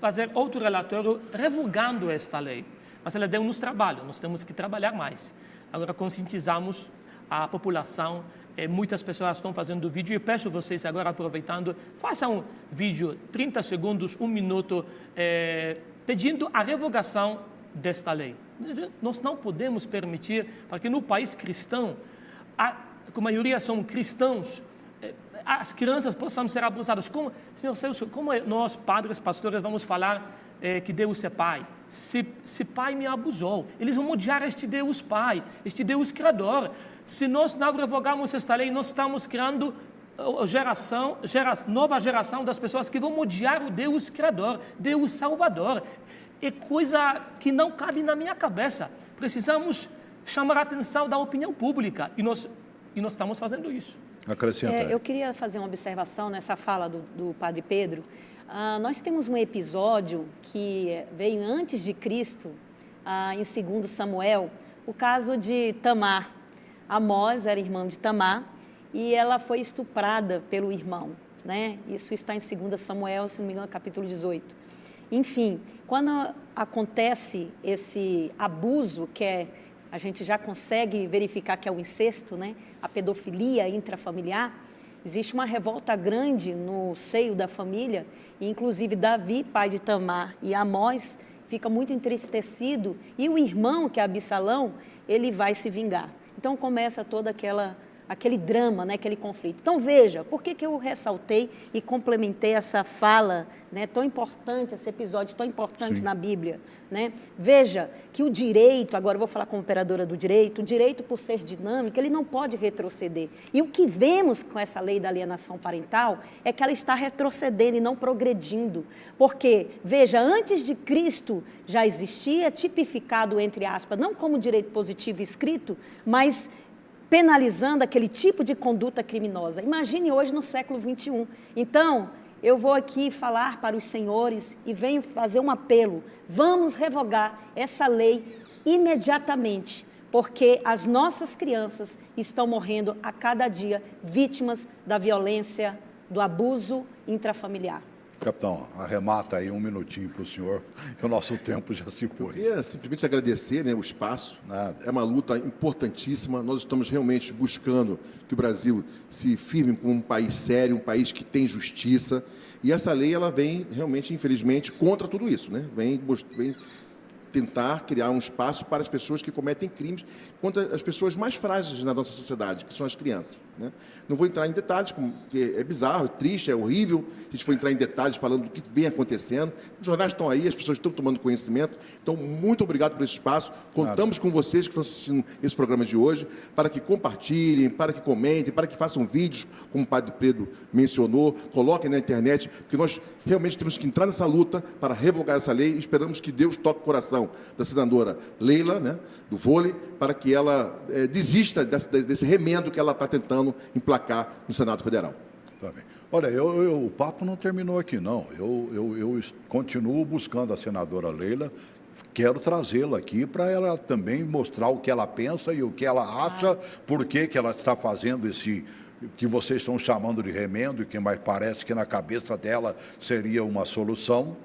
fazer outro relatório revogando esta lei. Mas ela deu-nos trabalho, nós temos que trabalhar mais. Agora conscientizamos a população. Muitas pessoas estão fazendo vídeo e peço vocês agora, aproveitando, façam um vídeo, 30 segundos, 1 minuto, pedindo a revogação desta lei. Nós não podemos permitir, porque no país cristão, a maioria são cristãos, as crianças possam ser abusadas. Senhor Celso, como nós, padres, pastores, vamos falar que Deus é Pai? Se Pai me abusou, eles vão odiar este Deus Pai, este Deus Criador. Se nós não revogarmos esta lei, nós estamos criando nova geração das pessoas que vão odiar o Deus Criador, Deus Salvador. É coisa que não cabe na minha cabeça. Precisamos chamar a atenção da opinião pública e nós estamos fazendo isso. Acrescenta. Eu queria fazer uma observação nessa fala do Padre Pedro. Nós temos um episódio que veio antes de Cristo, em 2 Samuel, o caso de Tamar. Amós era irmã de Tamar e ela foi estuprada pelo irmão, né? Isso está em 2 Samuel, se não me engano, capítulo 18. Enfim, quando acontece esse abuso, a gente já consegue verificar que é o incesto, né? A pedofilia intrafamiliar, existe uma revolta grande no seio da família, e inclusive Davi, pai de Tamar, e Amós, fica muito entristecido, e o irmão, que é Absalão, ele vai se vingar. Então começa todo aquele drama, né, aquele conflito. Então veja, por que eu ressaltei e complementei essa fala, né, tão importante, esse episódio tão importante na Bíblia, né? Veja que o direito, agora eu vou falar como operadora do direito, o direito por ser dinâmico, ele não pode retroceder. E o que vemos com essa lei da alienação parental é que ela está retrocedendo e não progredindo. Porque, veja, antes de Cristo já existia tipificado, entre aspas, não como direito positivo escrito, mas penalizando aquele tipo de conduta criminosa. Imagine hoje no século XXI. Então, eu vou aqui falar para os senhores e venho fazer um apelo. Vamos revogar essa lei imediatamente, porque as nossas crianças estão morrendo a cada dia vítimas da violência, do abuso intrafamiliar. Capitão, arremata aí 1 minutinho para o senhor, que o nosso tempo já se foi. Eu queria simplesmente agradecer, né, o espaço. É uma luta importantíssima. Nós estamos realmente buscando que o Brasil se firme como um país sério, um país que tem justiça. E essa lei, ela vem realmente, infelizmente, contra tudo isso, né? Vem tentar criar um espaço para as pessoas que cometem crimes contra as pessoas mais frágeis na nossa sociedade, que são as crianças, né? Não vou entrar em detalhes, porque é bizarro, é triste, é horrível, se a gente for entrar em detalhes falando do que vem acontecendo. Os jornais estão aí, as pessoas estão tomando conhecimento. Então, muito obrigado por esse espaço. Contamos com vocês que estão assistindo esse programa de hoje, para que compartilhem, para que comentem, para que façam vídeos, como o Padre Pedro mencionou, coloquem na internet, porque nós realmente temos que entrar nessa luta para revogar essa lei e esperamos que Deus toque o coração pressão da senadora Leila, né, do vôlei, para que ela desista desse remendo que ela está tentando emplacar no Senado Federal. Tá bem. Olha, o papo não terminou aqui, não. Eu continuo buscando a senadora Leila, quero trazê-la aqui para ela também mostrar o que ela pensa e o que ela acha, por que ela está fazendo esse que vocês estão chamando de remendo, e que mais parece que na cabeça dela seria uma solução.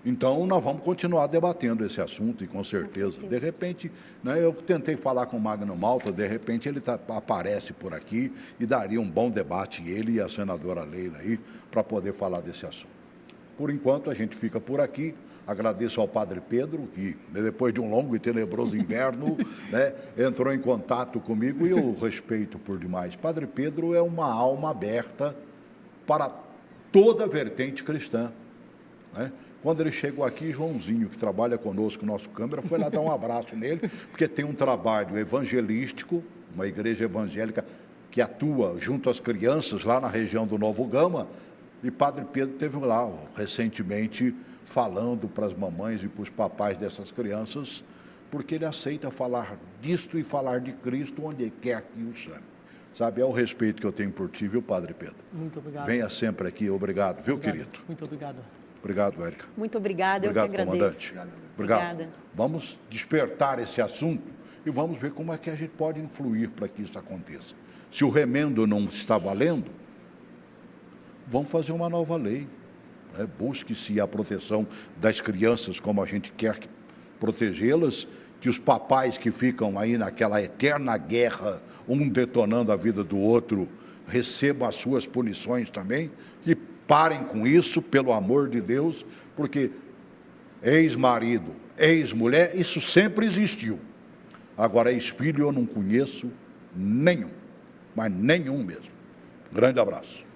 Então, nós vamos continuar debatendo esse assunto, e com certeza. De repente, né, eu tentei falar com o Magno Malta, de repente ele aparece por aqui e daria um bom debate, ele e a senadora Leila, aí, para poder falar desse assunto. Por enquanto, a gente fica por aqui. Agradeço ao Padre Pedro, que depois de um longo e tenebroso inverno, né, entrou em contato comigo, e eu respeito por demais. Padre Pedro é uma alma aberta para toda a vertente cristã, né? Quando ele chegou aqui, Joãozinho, que trabalha conosco, nosso câmera, foi lá dar um abraço nele, porque tem um trabalho evangelístico, uma igreja evangélica que atua junto às crianças lá na região do Novo Gama, e Padre Pedro esteve lá recentemente falando para as mamães e para os papais dessas crianças, porque ele aceita falar disto e falar de Cristo onde quer que o chame. Sabe, é o respeito que eu tenho por ti, viu, Padre Pedro? Muito obrigado. Venha sempre aqui, obrigado, viu, querido? Muito obrigado. Obrigado, Érica. Muito obrigada, obrigado, eu que agradeço. Comandante. Obrigado. Obrigada. Vamos despertar esse assunto e vamos ver como é que a gente pode influir para que isso aconteça. Se o remendo não está valendo, vamos fazer uma nova lei. Né? Busque-se a proteção das crianças como a gente quer protegê-las, que os papais que ficam aí naquela eterna guerra, um detonando a vida do outro, recebam as suas punições também, e parem com isso, pelo amor de Deus, porque ex-marido, ex-mulher, isso sempre existiu. Agora, ex-filho eu não conheço nenhum, mas nenhum mesmo. Grande abraço.